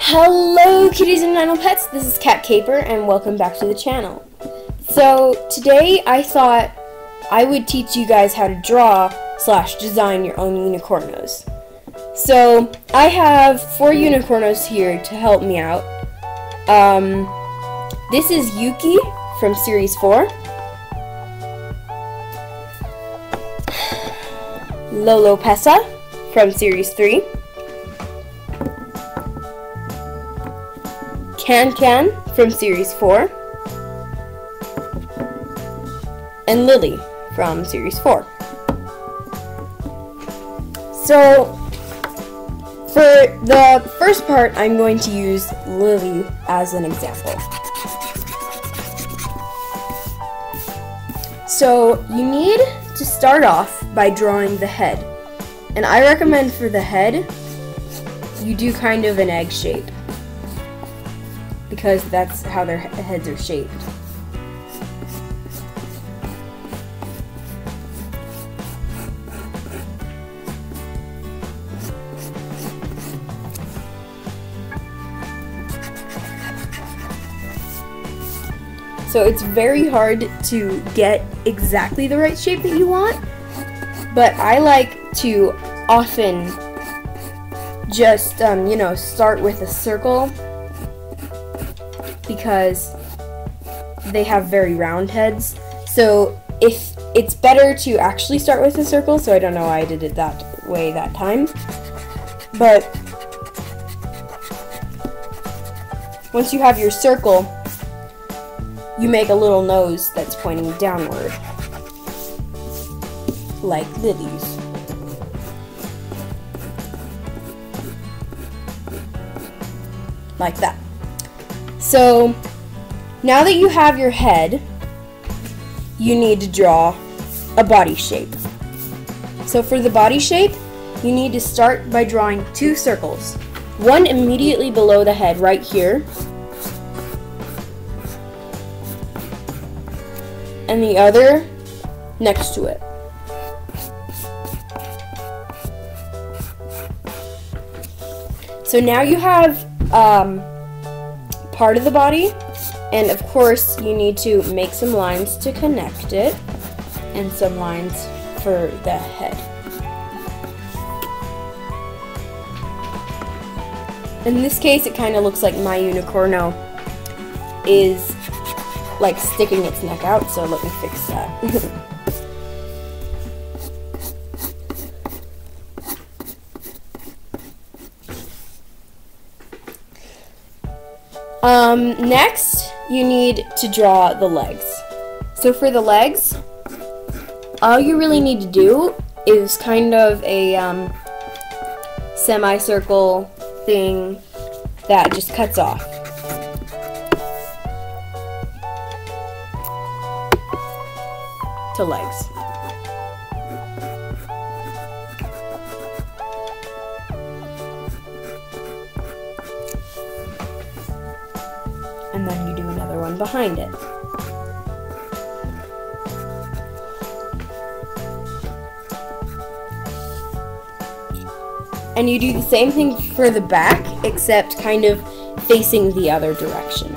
Hello kitties and animal pets, this is Cat Caper and welcome back to the channel. So today I thought I would teach you guys how to draw / design your own unicornos. So I have 4 unicornos here to help me out. This is Yuki from series 4. Lolo Pessa from series 3. Can from series 4, and Lily from series 4. So for the first part, I'm going to use Lily as an example. So you need to start off by drawing the head, and I recommend for the head you do kind of an egg shape, because that's how their heads are shaped. So it's very hard to get exactly the right shape that you want, but I like to often just, start with a circle, because they have very round heads. So if it's better to actually start with a circle, so I don't know why I did it that way that time. But once you have your circle, you make a little nose that's pointing downward, like Lily's. Like that. So now that you have your head, you need to draw a body shape. So for the body shape, you need to start by drawing 2 circles. One immediately below the head right here, and the other next to it. So now you have part of the body, and of course you need to make some lines to connect it and some lines for the head. In this case, it kind of looks like my unicorno is like sticking its neck out, so let me fix that. Next, you need to draw the legs. So for the legs, all you really need to do is kind of a semicircle thing that just cuts off. To legs. And then you do another one behind it. And you do the same thing for the back, except kind of facing the other direction.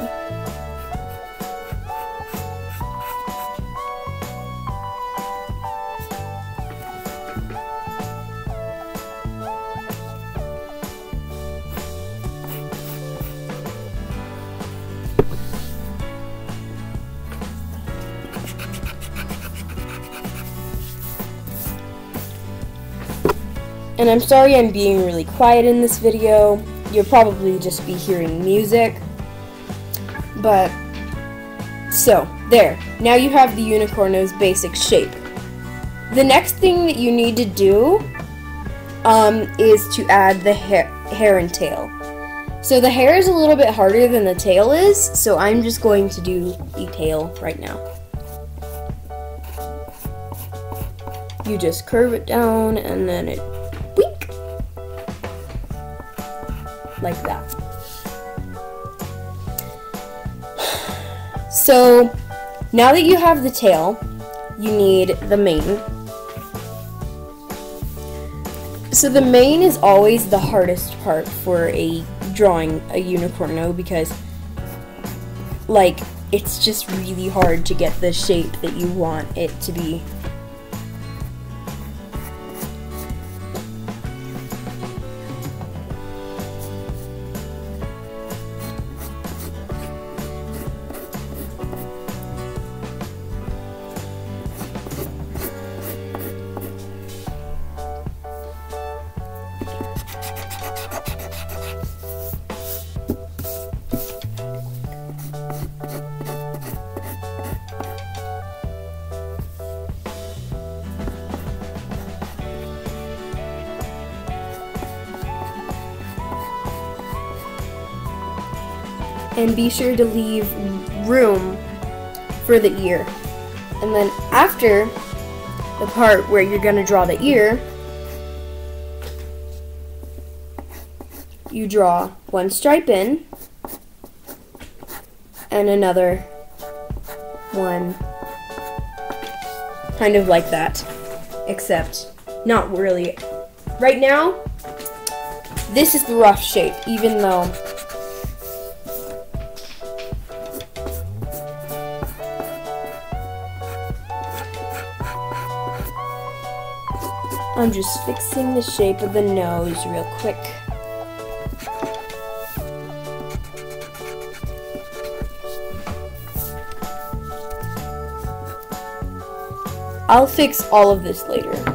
And I'm sorry I'm being really quiet in this video. You'll probably just be hearing music. But, so, there. Now you have the unicorno's basic shape. The next thing that you need to do is to add the hair and tail. So the hair is a little bit harder than the tail is, so I'm just going to do the tail right now. You just curve it down and then it like that. So now that you have the tail, you need the mane. So the mane is always the hardest part for drawing a unicorno because, like, it's just really hard to get the shape that you want it to be. And be sure to leave room for the ear. And then after the part where you're gonna draw the ear, you draw one stripe in and another one kind of like that, except not really. Right now, this is the rough shape, even though I'm just fixing the shape of the nose real quick. I'll fix all of this later.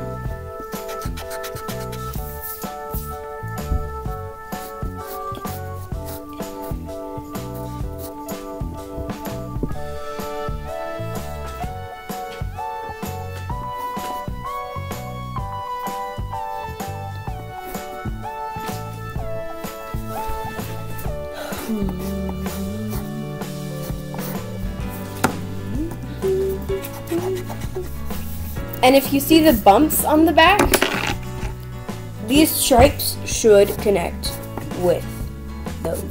And if you see the bumps on the back, these stripes should connect with those.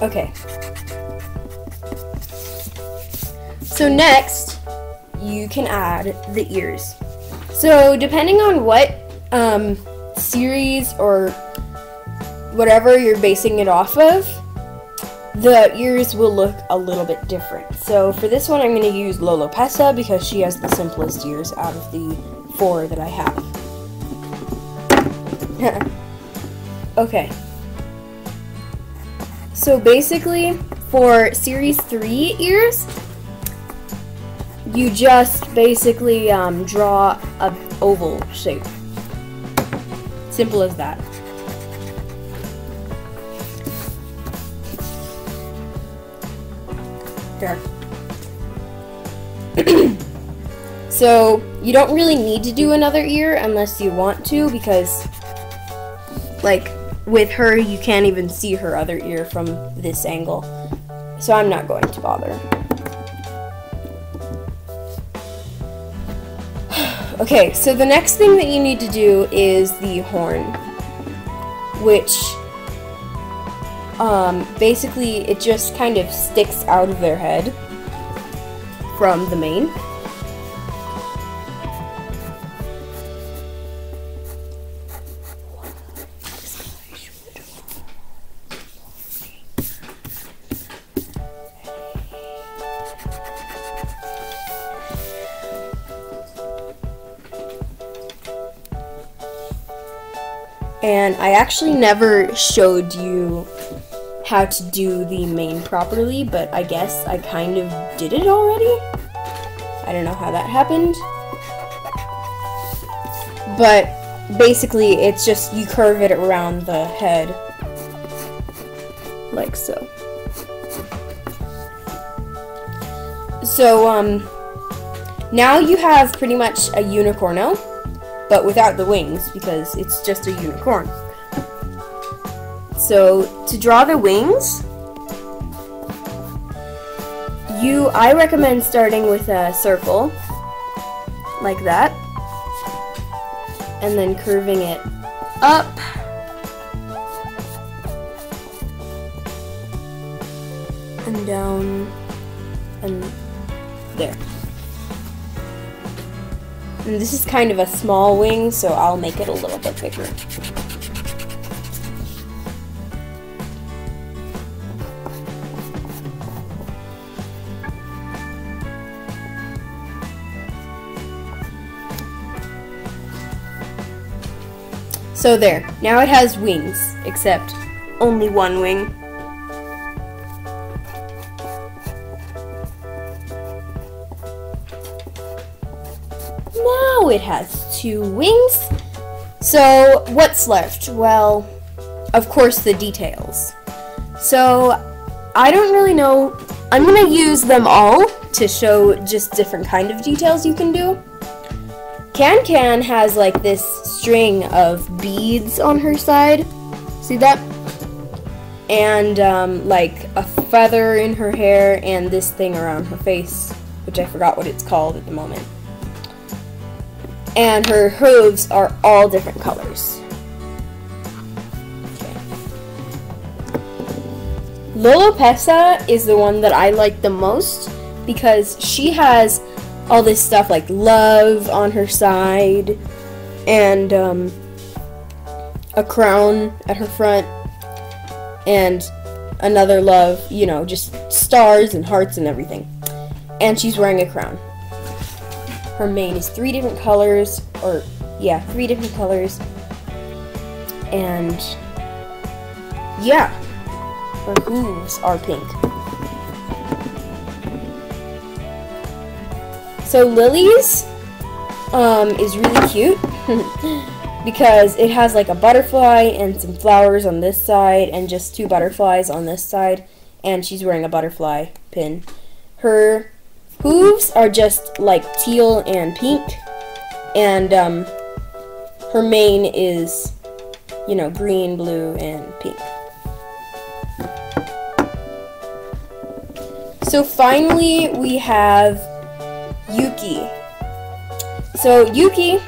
Okay. So next, you can add the ears. So depending on what series or whatever you're basing it off of, the ears will look a little bit different. So for this one, I'm going to use Lolo Pessa because she has the simplest ears out of the 4 that I have. Okay. So basically, for Series 3 ears, you just basically draw an oval shape. Simple as that. There. So, you don't really need to do another ear unless you want to, because, like, with her, you can't even see her other ear from this angle. So I'm not going to bother. Okay, so the next thing that you need to do is the horn, which basically it just kind of sticks out of their head from the mane. And I actually never showed you how to do the mane properly, but I guess I kind of did it already. I don't know how that happened. But basically, it's just you curve it around the head, like so. So, now you have pretty much a unicorno, but without the wings, because it's just a unicorn. So, to draw the wings, I recommend starting with a circle, like that, and then curving it up, and down, and there. And this is kind of a small wing, so I'll make it a little bit bigger. So there, now it has wings, except only one wing. Now it has 2 wings. So what's left? Well, of course the details. So I don't really know. I'm gonna use them all to show just different kind of details you can do. Can has like this string of beads on her side. See that? And like a feather in her hair and this thing around her face, which I forgot what it's called at the moment. And her hooves are all different colors. Okay. Lolopesa is the one that I like the most because she has all this stuff like love on her side and a crown at her front and another love, you know, just stars and hearts and everything. And she's wearing a crown. Her mane is 3 different colors, or yeah, 3 different colors. And yeah, her hooves are pink. So Lily's is really cute because it has like a butterfly and some flowers on this side and just 2 butterflies on this side, and she's wearing a butterfly pin. Her hooves are just like teal and pink, and her mane is, you know, green, blue, and pink. So finally we have Yuki. So Yuki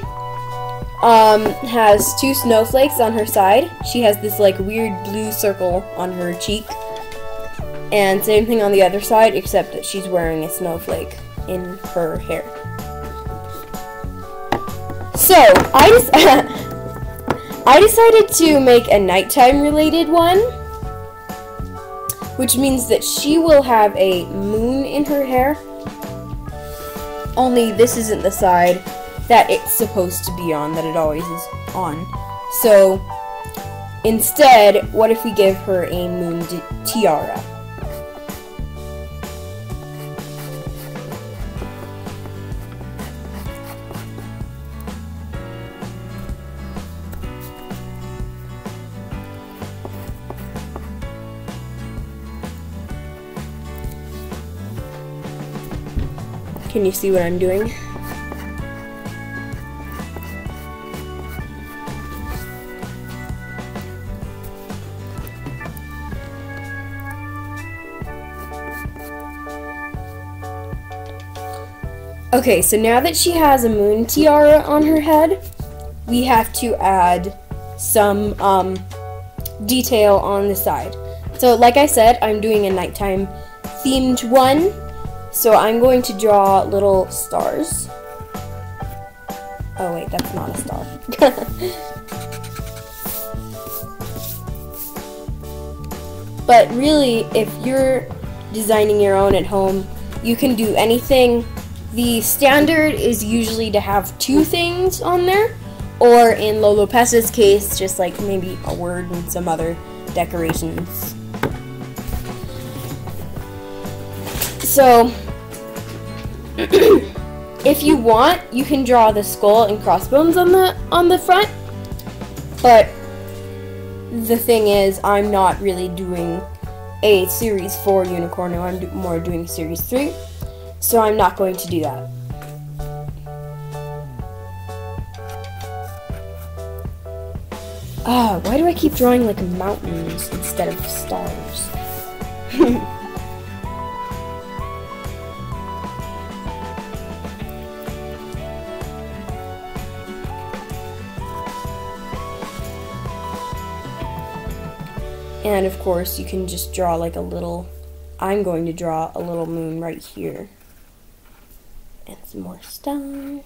has 2 snowflakes on her side. She has this like weird blue circle on her cheek. And same thing on the other side, except that she's wearing a snowflake in her hair. So, I decided to make a nighttime related one, which means that she will have a moon in her hair. Only this isn't the side that it's supposed to be on, that it always is on. So, instead, what if we give her a moon tiara? Can you see what I'm doing? Okay, so now that she has a moon tiara on her head, we have to add some detail on the side. So like I said, I'm doing a nighttime themed one. So I'm going to draw little stars. Oh wait, that's not a star. But really, if you're designing your own at home, you can do anything. The standard is usually to have 2 things on there, or in Lolopesa's case, just like maybe a word and some other decorations. So, if you want, you can draw the skull and crossbones on the front, but the thing is, I'm not really doing a Series 4 Unicorno, I'm more doing Series 3, so I'm not going to do that. Why do I keep drawing like mountains instead of stars? And of course, you can just draw like a little, I'm going to draw a little moon right here. And some more stars.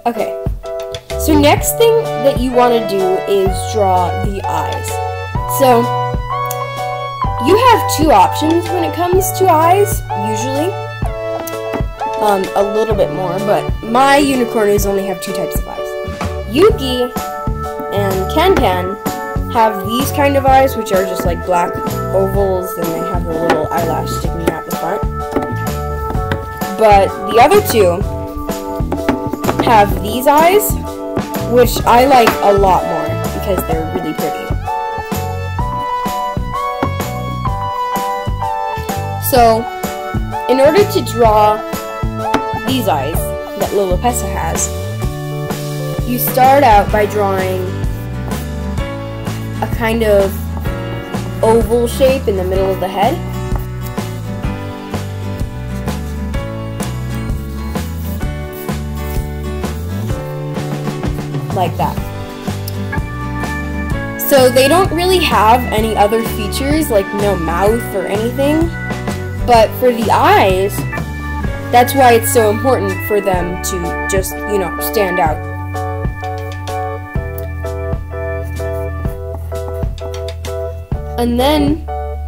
Okay, so next thing that you want to do is draw the eyes. So, you have two options when it comes to eyes, usually. A little bit more, but my unicornos only have two types of eyes. Yuki and Can have these kind of eyes, which are just like black ovals, and they have a little eyelash sticking out the front. But the other two have these eyes, which I like a lot more because they're really pretty. So, in order to draw these eyes that Lolopessa has, you start out by drawing a kind of oval shape in the middle of the head. Like that. So they don't really have any other features, like no mouth or anything, but for the eyes, that's why it's so important for them to just, you know, stand out. And then,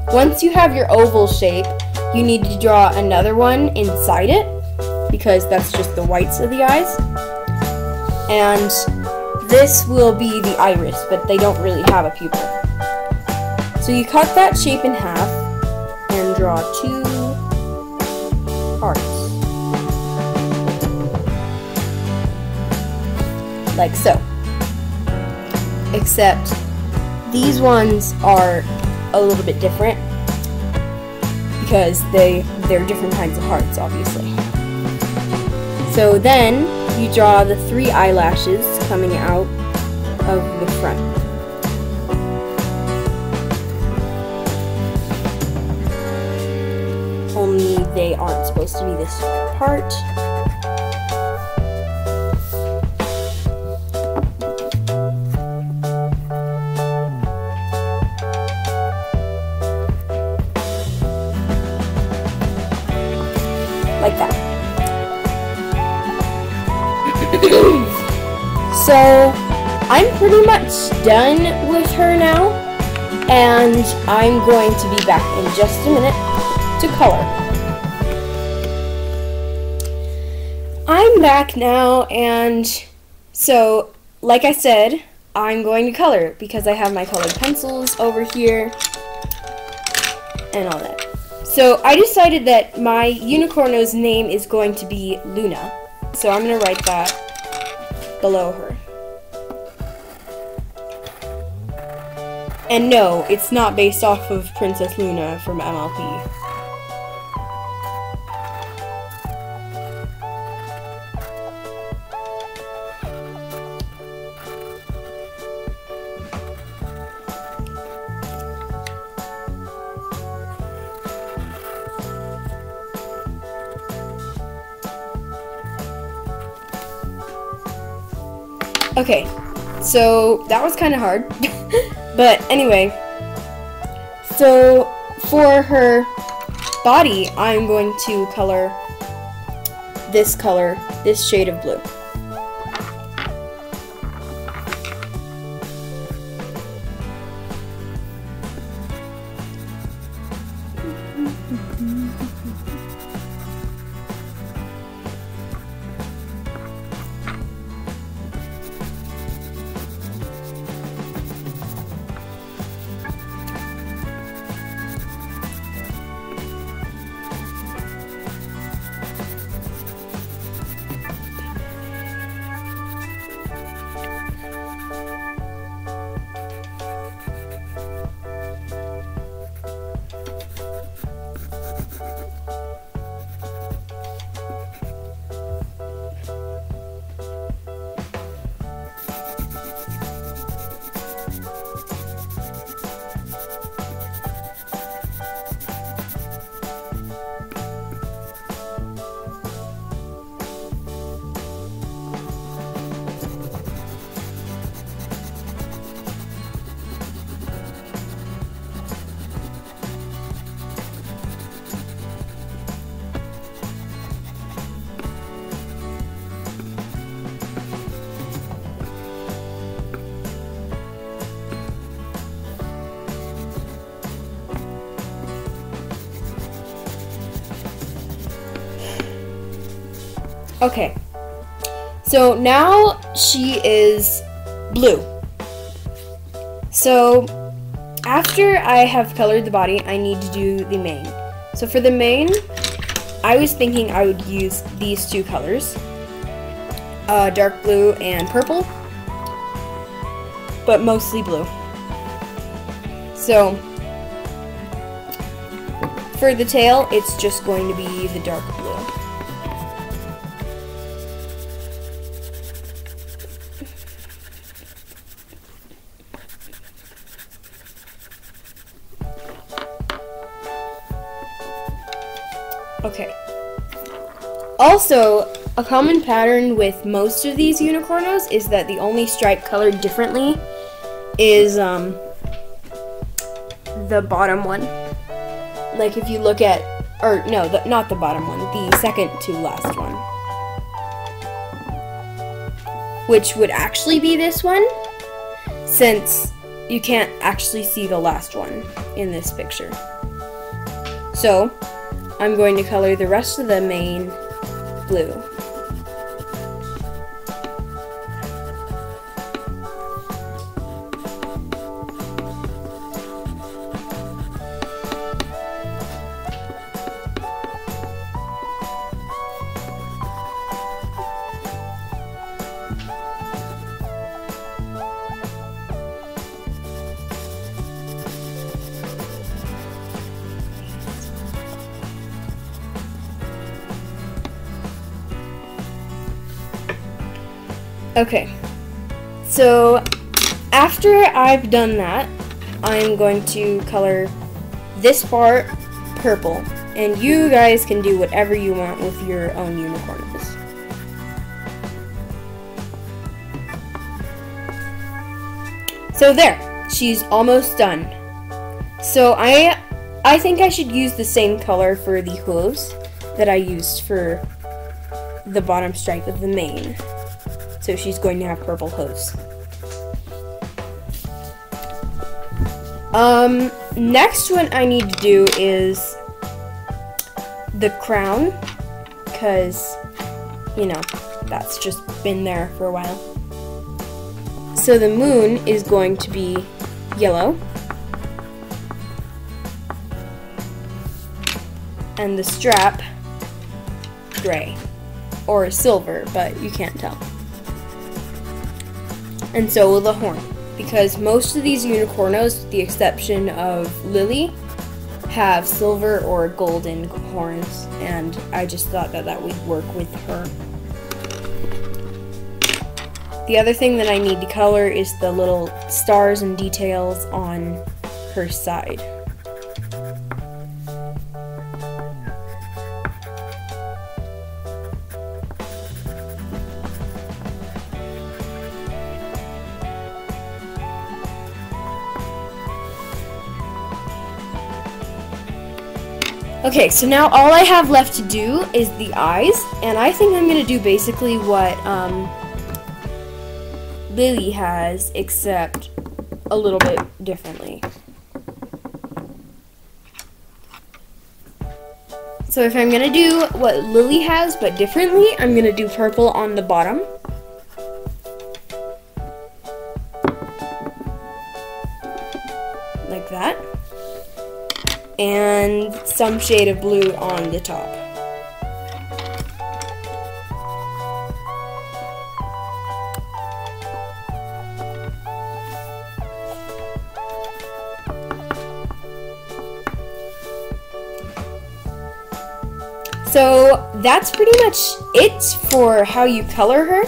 once you have your oval shape, you need to draw another one inside it, because that's just the whites of the eyes. And this will be the iris, but they don't really have a pupil. So you cut that shape in half and draw two hearts. Like so. Except these ones are a little bit different because they're different kinds of hearts, obviously. So then you draw the three eyelashes coming out of the front. Only they aren't supposed to be this far apart. Like that. So, I'm pretty much done with her now, and I'm going to be back in just a minute to color. I'm back now, and so, like I said, I'm going to color because I have my colored pencils over here and all that. So, I decided that my Unicorno's name is going to be Luna, so I'm going to write that below her. And no, it's not based off of Princess Luna from MLP. Okay, so that was kind of hard. But anyway, so for her body, I'm going to color, this shade of blue. Okay, so now she is blue. So after I have colored the body, I need to do the mane. So for the mane, I was thinking I would use these two colors, dark blue and purple, but mostly blue. So for the tail, it's just going to be the dark blue. Okay. Also, a common pattern with most of these unicornos is that the only stripe colored differently is the bottom one. Like if you look at, or no, not the bottom one, the second to last one. Which would actually be this one, since you can't actually see the last one in this picture. So, I'm going to color the rest of the mane blue. Okay, so after I've done that, I'm going to color this part purple, and you guys can do whatever you want with your own unicorns. So there, she's almost done. So I think I should use the same color for the hooves that I used for the bottom stripe of the mane. So she's going to have purple hooves. Next one I need to do is the crown, because, you know, that's just been there for a while. So the moon is going to be yellow, and the strap gray, or silver, but you can't tell. And so will the horn, because most of these unicornos, with the exception of Lily, have silver or golden horns, and I just thought that that would work with her. The other thing that I need to color is the little stars and details on her side. Okay, so now all I have left to do is the eyes, and I think I'm going to do basically what Lily has, except a little bit differently. So if I'm going to do what Lily has, but differently, I'm going to do purple on the bottom. Like that. And some shade of blue on the top. So that's pretty much it for how you color her,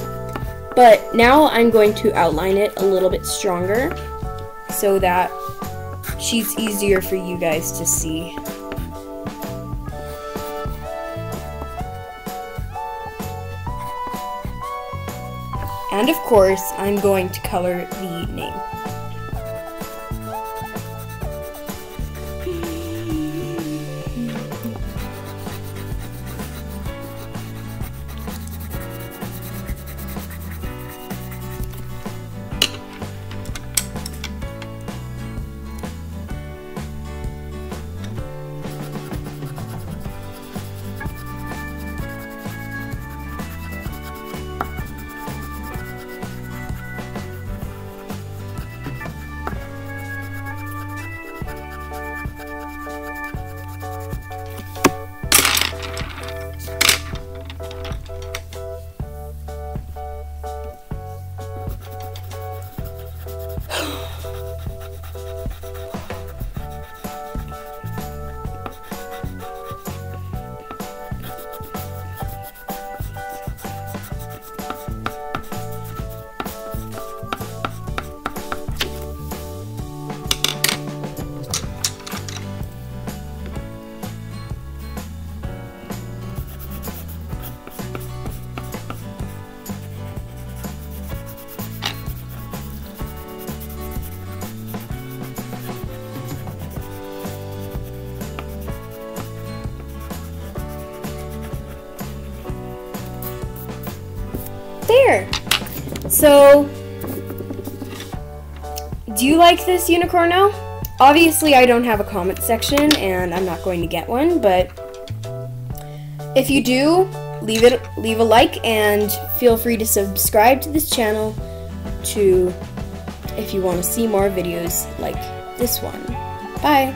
but now I'm going to outline it a little bit stronger so that she's easier for you guys to see. And of course, I'm going to color the name. there. So, do you like this Unicorno? Obviously, I don't have a comment section, and I'm not going to get one, but if you do, leave a like, and feel free to subscribe to this channel if you want to see more videos like this one. Bye!